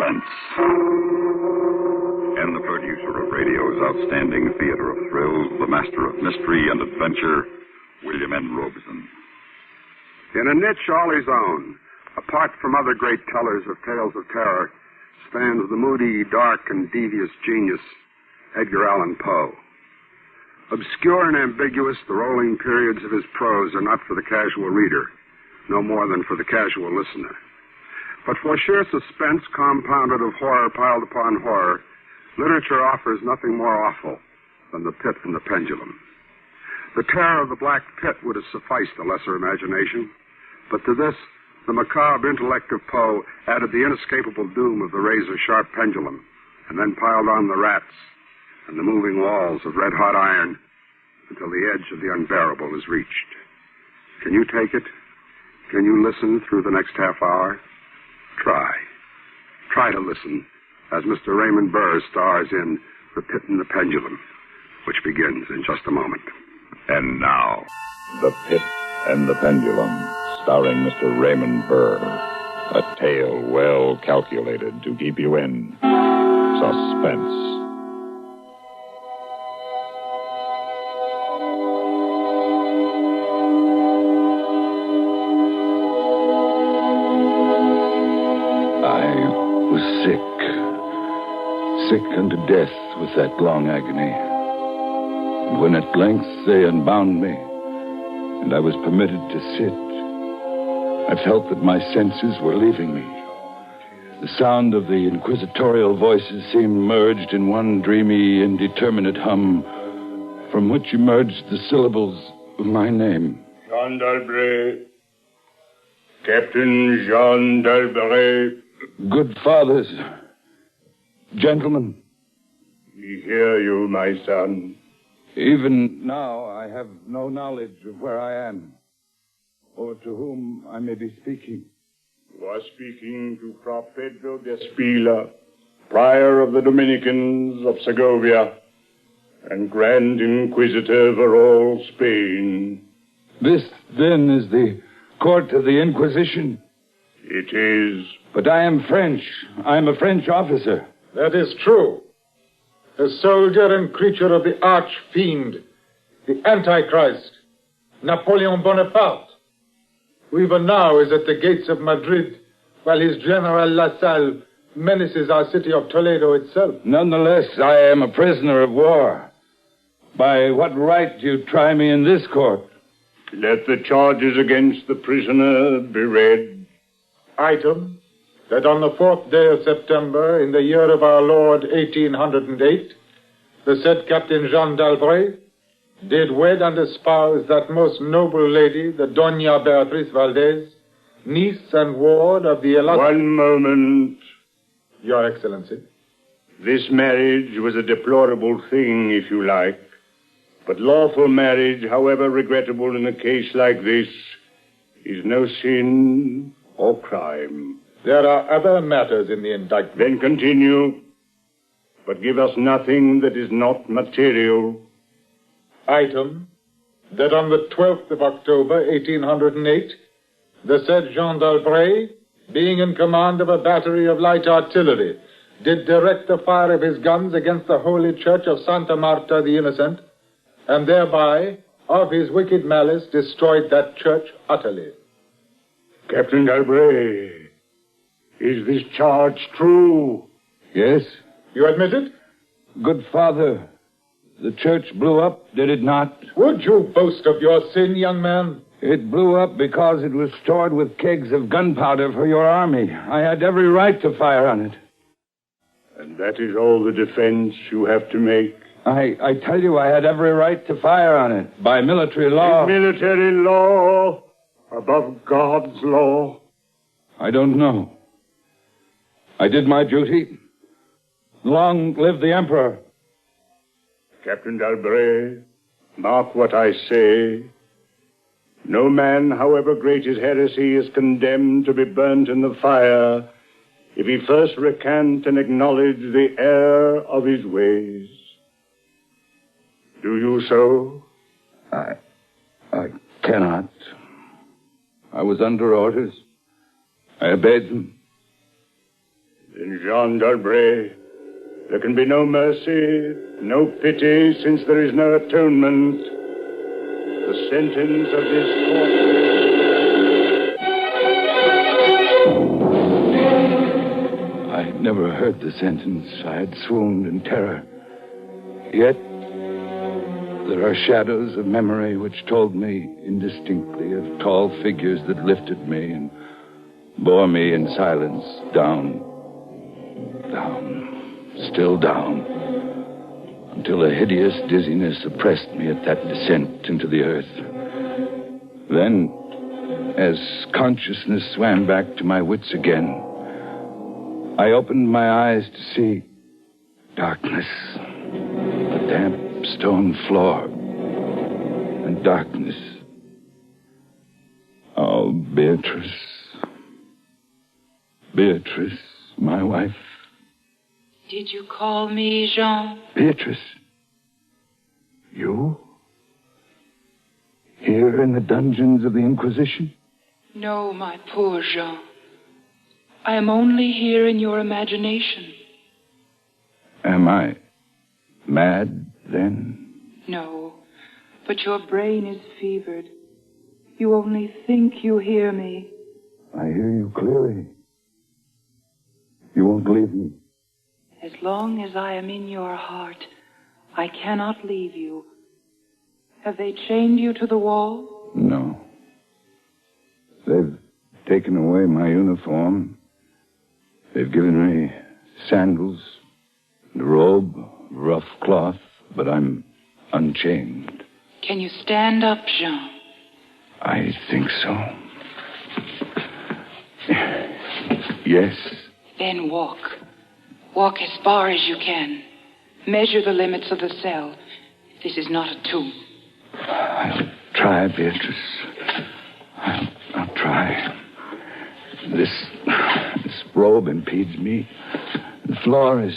Suspense. And the producer of radio's outstanding theater of thrills, the master of mystery and adventure, William N. Robeson. In a niche all his own, apart from other great tellers of tales of terror, stands the moody, dark, and devious genius, Edgar Allan Poe. Obscure and ambiguous, the rolling periods of his prose are not for the casual reader, no more than for the casual listener. But for sheer suspense compounded of horror piled upon horror, literature offers nothing more awful than the pit and the pendulum. The terror of the black pit would have sufficed a lesser imagination, but to this, the macabre intellect of Poe added the inescapable doom of the razor-sharp pendulum, and then piled on the rats and the moving walls of red-hot iron until the edge of the unbearable is reached. Can you take it? Can you listen through the next half hour? Try. Try to listen as Mr. Raymond Burr stars in The Pit and the Pendulum, which begins in just a moment. And now, The Pit and the Pendulum, starring Mr. Raymond Burr. A tale well calculated to keep you in suspense. Sick unto death with that long agony. And when at length they unbound me, and I was permitted to sit, I felt that my senses were leaving me. The sound of the inquisitorial voices seemed merged in one dreamy, indeterminate hum, from which emerged the syllables of my name. Jean d'Albret. Captain Jean d'Albret. Good fathers, gentlemen. We hear you, my son. Even now, I have no knowledge of where I am, or to whom I may be speaking. You are speaking to Fra Pedro de Spila, prior of the Dominicans of Segovia, and Grand Inquisitor over all Spain. This, then, is the court of the Inquisition? It is. But I am French. I am a French officer. That is true. A soldier and creature of the arch-fiend, the Antichrist, Napoleon Bonaparte, who even now is at the gates of Madrid, while his General Lassalle menaces our city of Toledo itself. Nonetheless, I am a prisoner of war. By what right do you try me in this court? Let the charges against the prisoner be read. Item, that on the 4th day of September, in the year of our Lord 1808, the said Captain Jean d'Albret did wed and espouse that most noble lady, the Doña Beatriz Valdez, niece and ward of the One moment. Your Excellency. This marriage was a deplorable thing, if you like. But lawful marriage, however regrettable in a case like this, is no sin or crime. There are other matters in the indictment. Then continue, but give us nothing that is not material. Item, that on the 12th of October, 1808, the said Jean d'Albret, being in command of a battery of light artillery, did direct the fire of his guns against the holy church of Santa Marta the Innocent, and thereby, of his wicked malice, destroyed that church utterly. Captain d'Albret, is this charge true? Yes. You admit it? Good father, the church blew up, did it not? Would you boast of your sin, young man? It blew up because it was stored with kegs of gunpowder for your army. I had every right to fire on it. And that is all the defense you have to make? I tell you, I had every right to fire on it, by military law. Is military law above God's law? I don't know. I did my duty. Long live the Emperor. Captain d'Albret, mark what I say. No man, however great his heresy, is condemned to be burnt in the fire if he first recant and acknowledge the error of his ways. Do you so? I cannot. I was under orders. I obeyed them. In Jean d'Albret, there can be no mercy, no pity, since there is no atonement. The sentence of this court... I never heard the sentence. I had swooned in terror. Yet, there are shadows of memory which told me indistinctly of tall figures that lifted me and bore me in silence down, still down, until a hideous dizziness oppressed me at that descent into the earth. Then, as consciousness swam back to my wits again, I opened my eyes to see darkness, a damp stone floor, and darkness. Oh, Beatrice, my wife. Did you call me, Jean? Beatrice, you? Here in the dungeons of the Inquisition? No, my poor Jean. I am only here in your imagination. Am I mad, then? No, but your brain is fevered. You only think you hear me. I hear you clearly. You won't leave me. As long as I am in your heart, I cannot leave you. Have they chained you to the wall? No. They've taken away my uniform. They've given me sandals and a robe of rough cloth, but I'm unchained. Can you stand up, Jean? I think so. Yes. Then walk. Walk as far as you can. Measure the limits of the cell. This is not a tomb. I'll try, Beatrice. I'll try. This robe impedes me. The floor is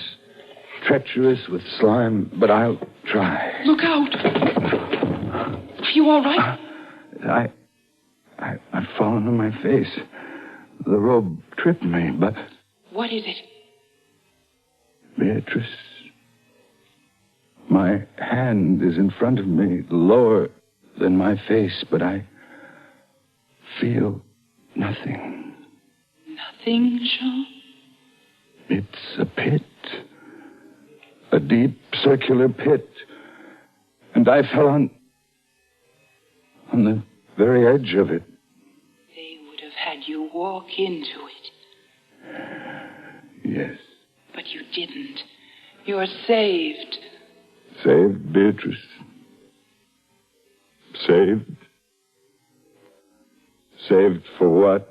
treacherous with slime, but I'll try. Look out! Are you all right? I've fallen on my face. The robe tripped me, but... What is it? Beatrice, my hand is in front of me, lower than my face, but I feel nothing. Nothing, Jean? It's a pit. A deep circular pit. And I fell on the very edge of it. They would have had you walk into it. Yes. But you didn't. You're saved. Saved, Beatrice? Saved? Saved for what?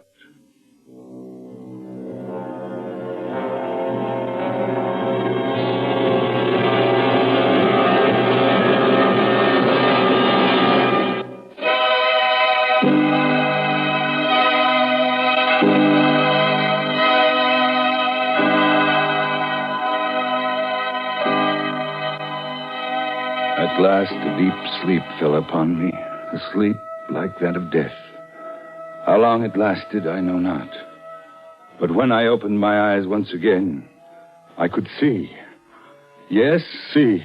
At last, a deep sleep fell upon me, a sleep like that of death. How long it lasted, I know not. But when I opened my eyes once again, I could see. Yes, see.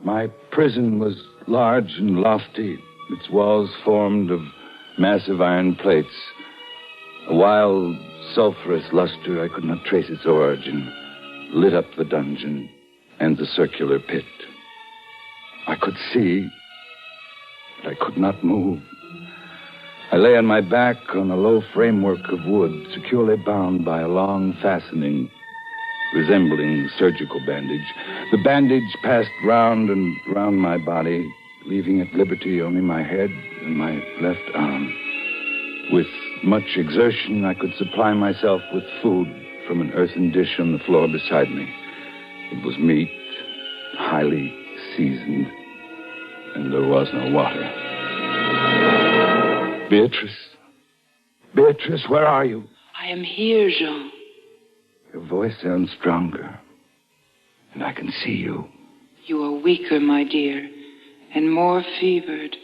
My prison was large and lofty, its walls formed of massive iron plates. A wild, sulphurous luster, I could not trace its origin, lit up the dungeon and the circular pit. I could see, but I could not move. I lay on my back on a low framework of wood, securely bound by a long fastening resembling surgical bandage. The bandage passed round and round my body, leaving at liberty only my head and my left arm. With much exertion, I could supply myself with food from an earthen dish on the floor beside me. It was meat, highly seasoned, and there was no water. Beatrice, where are you? I am here, Jean. Your voice sounds stronger, and I can see you. You are weaker, my dear, and more fevered.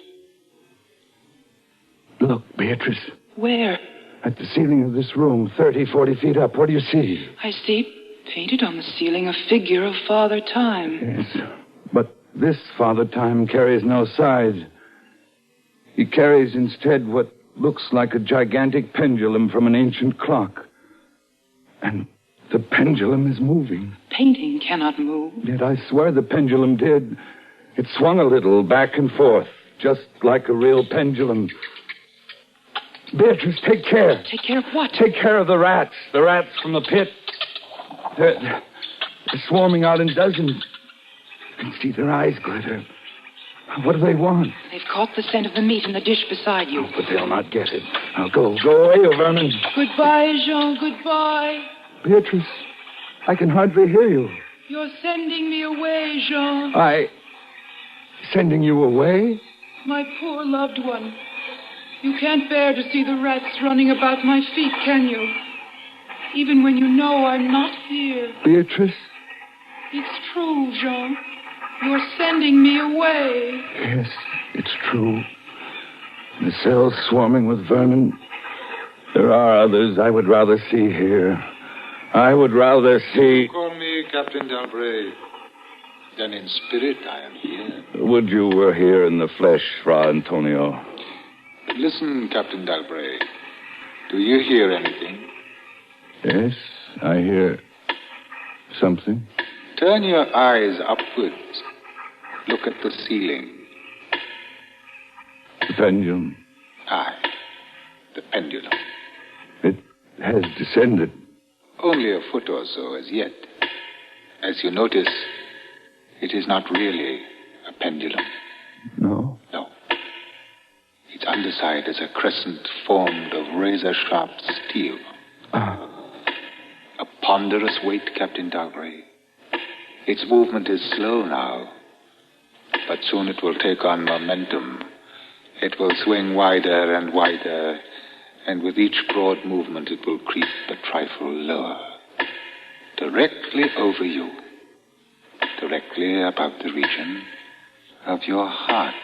Look, Beatrice. Where? At the ceiling of this room, 30, 40 feet up. What do you see? I see, painted on the ceiling, a figure of Father Time. Yes, but this Father Time carries no side. He carries instead what looks like a gigantic pendulum from an ancient clock. And the pendulum is moving. Painting cannot move. Yet I swear the pendulum did. It swung a little back and forth, just like a real pendulum. Beatrice, take care. Take care of what? Take care of the rats. The rats from the pit. They're swarming out in dozens. You can see their eyes glitter. What do they want? They've caught the scent of the meat in the dish beside you. Oh, but they'll not get it. Now go away, you vermin. Goodbye, Jean, goodbye. Beatrice, I can hardly hear you. You're sending me away, Jean. Sending you away? My poor loved one. You can't bear to see the rats running about my feet, can you? Even when you know I'm not here. Beatrice? It's true, Jean. You're sending me away. Yes, it's true. The cell's swarming with vermin. There are others I would rather see here. I would rather see... Call me Captain Dalbray. Then in spirit I am here. Would you were here in the flesh, Fra Antonio. Listen, Captain Dalbray. Do you hear anything? Yes, I hear something. Turn your eyes upwards. Look at the ceiling. The pendulum. Aye, the pendulum. It has descended. Only a foot or so as yet. As you notice, it is not really a pendulum. No? No. Its underside is a crescent formed of razor-sharp steel. A ponderous weight, Captain Dalbray. Its movement is slow now, but soon it will take on momentum. It will swing wider and wider, and with each broad movement it will creep a trifle lower. Directly over you. Directly above the region of your heart.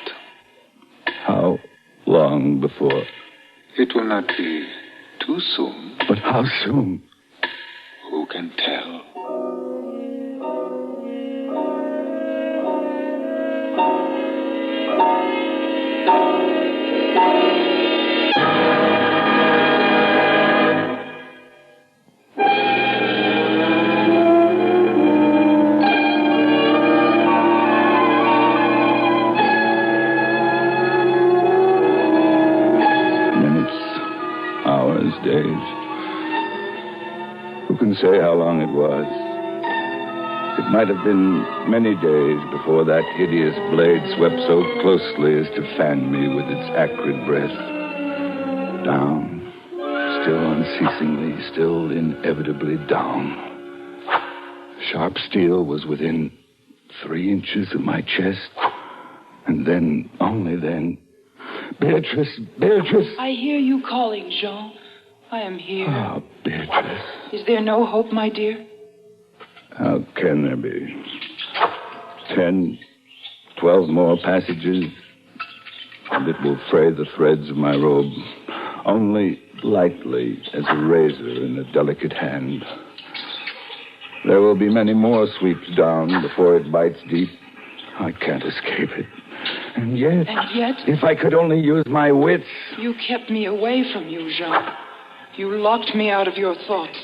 How long before? It will not be too soon. But how soon? Who can tell? Days. Who can say how long it was? It might have been many days before that hideous blade swept so closely as to fan me with its acrid breath. Down, still unceasingly, still inevitably down. Sharp steel was within 3 inches of my chest, and then, only then, Beatrice, Beatrice! I hear you calling, Jean. I am here. Oh, Beatrice. Is there no hope, my dear? How can there be? 10, 12 more passages, and it will fray the threads of my robe, only lightly as a razor in a delicate hand. There will be many more sweeps down before it bites deep. I can't escape it. And yet... If I could only use my wits... You kept me away from you, Jean. You locked me out of your thoughts.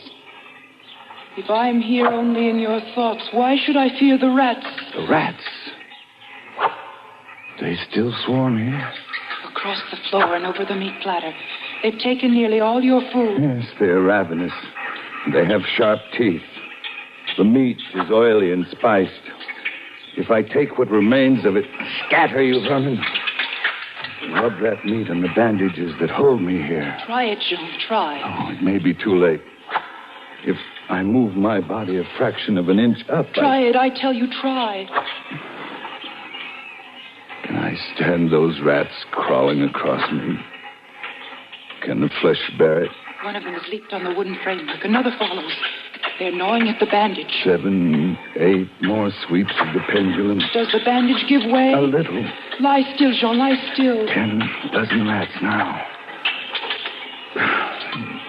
If I'm here only in your thoughts, why should I fear the rats? The rats? They still swarm here? Across the floor and over the meat platter. They've taken nearly all your food. Yes, they're ravenous. They have sharp teeth. The meat is oily and spiced. If I take what remains of it, scatter, you vermin. Rub that meat on the bandages that hold me here. Try it, Jean, try. Oh, it may be too late. If I move my body a fraction of an inch up... Try it, I tell you, try. Can I stand those rats crawling across me? Can the flesh bear it? One of them has leaped on the wooden framework. Another follows. They're gnawing at the bandage. 7, 8 more sweeps of the pendulum. Does the bandage give way? A little. Lie still, Jean, lie still. 10 dozen rats now.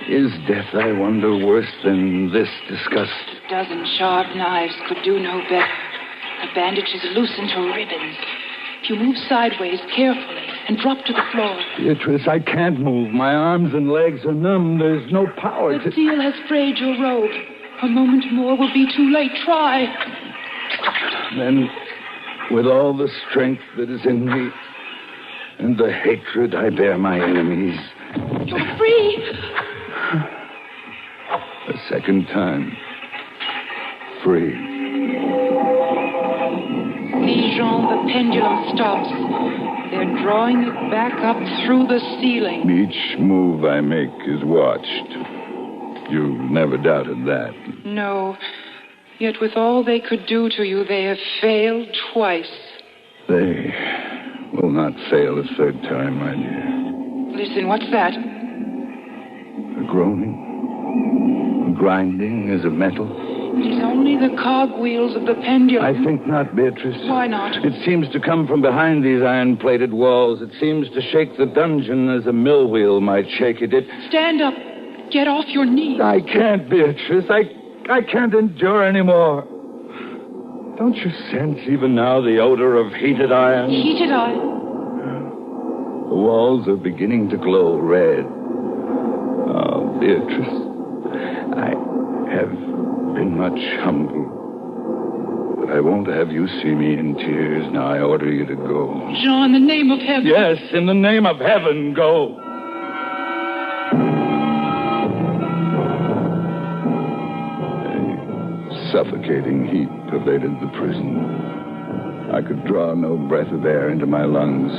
Is death, I wonder, worse than this disgust? A dozen sharp knives could do no better. The bandages loosened to ribbons. If you move sideways carefully and drop to the floor. Beatrice, I can't move. My arms and legs are numb. There's no power The steel has frayed your robe. A moment more will be too late. Try. Then, with all the strength that is in me and the hatred I bear my enemies... You're free. A second time. Free. See, Jean, the pendulum stops. They're drawing it back up through the ceiling. Each move I make is watched. You never doubted that. No. Yet with all they could do to you, they have failed twice. They will not fail a third time, my dear. Listen, what's that? A groaning, a grinding as of metal. It is only the cogwheels of the pendulum. I think not, Beatrice. Why not? It seems to come from behind these iron-plated walls. It seems to shake the dungeon as a mill wheel might shake it. Stand up. Get off your knees. I can't, Beatrice. I can't endure anymore. Don't you sense even now the odor of heated iron? Heated iron? The walls are beginning to glow red. Oh, Beatrice, I have been much humbled. But I won't have you see me in tears. Now I order you to go. Jean, in the name of heaven. Yes, in the name of heaven, go. A suffocating heat pervaded the prison. I could draw no breath of air into my lungs.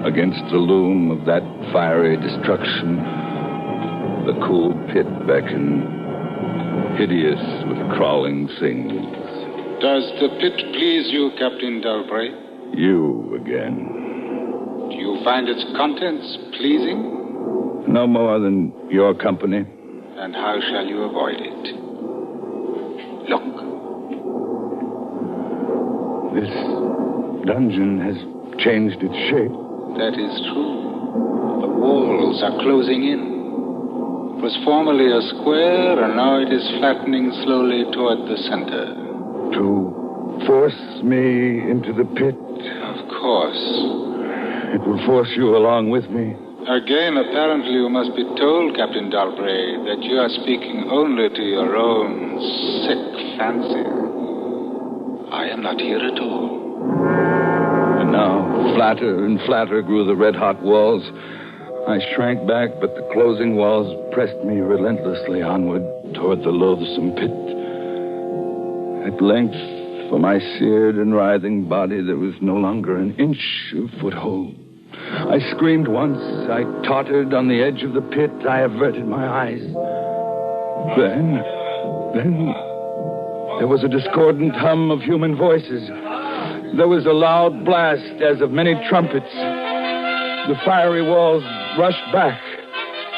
Against the loom of that fiery destruction, the cool pit beckoned, hideous with crawling things. Does the pit please you, Captain Dalbray? You again. Do you find its contents pleasing? No more than your company. And how shall you avoid it? Look. This dungeon has changed its shape. That is true. The walls are closing in. It was formerly a square, and now it is flattening slowly toward the center. To force me into the pit? Of course. It will force you along with me. Again, apparently you must be told, Captain Dalbray, that you are speaking only to your own sick fancy. I am not here at all. And now, flatter and flatter grew the red-hot walls. I shrank back, but the closing walls pressed me relentlessly onward toward the loathsome pit. At length, for my seared and writhing body, there was no longer an inch of foothold. I screamed once. I tottered on the edge of the pit. I averted my eyes. Then, there was a discordant hum of human voices. There was a loud blast as of many trumpets. The fiery walls rushed back.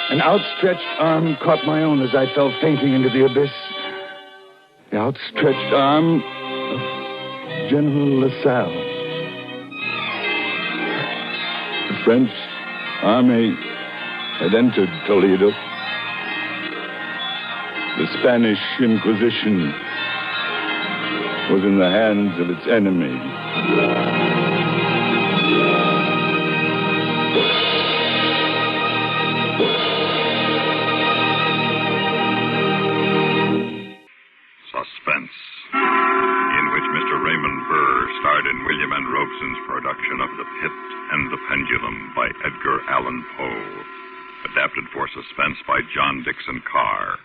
An outstretched arm caught my own as I fell fainting into the abyss. The outstretched arm of General LaSalle. The French army had entered Toledo. The Spanish Inquisition was in the hands of its enemies. Suspense, in which Mr. Raymond Burr starred in William N. Robeson's production of The Pit and the Pendulum by Edgar Allan Poe, adapted for Suspense by John Dixon Carr.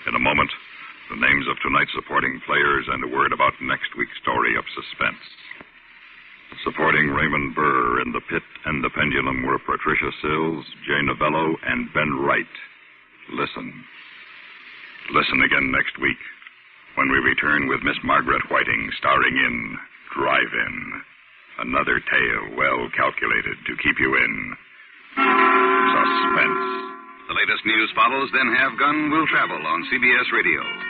In a moment, the names of tonight's supporting players and a word about next week's story of Suspense. Supporting Raymond Burr in The Pit and the Pendulum were Patricia Sills, Jay Novello, and Ben Wright. Listen. Listen again next week when we return with Miss Margaret Whiting starring in Drive-In, another tale well calculated to keep you in suspense. The latest news follows, then Have Gun Will Travel on CBS Radio.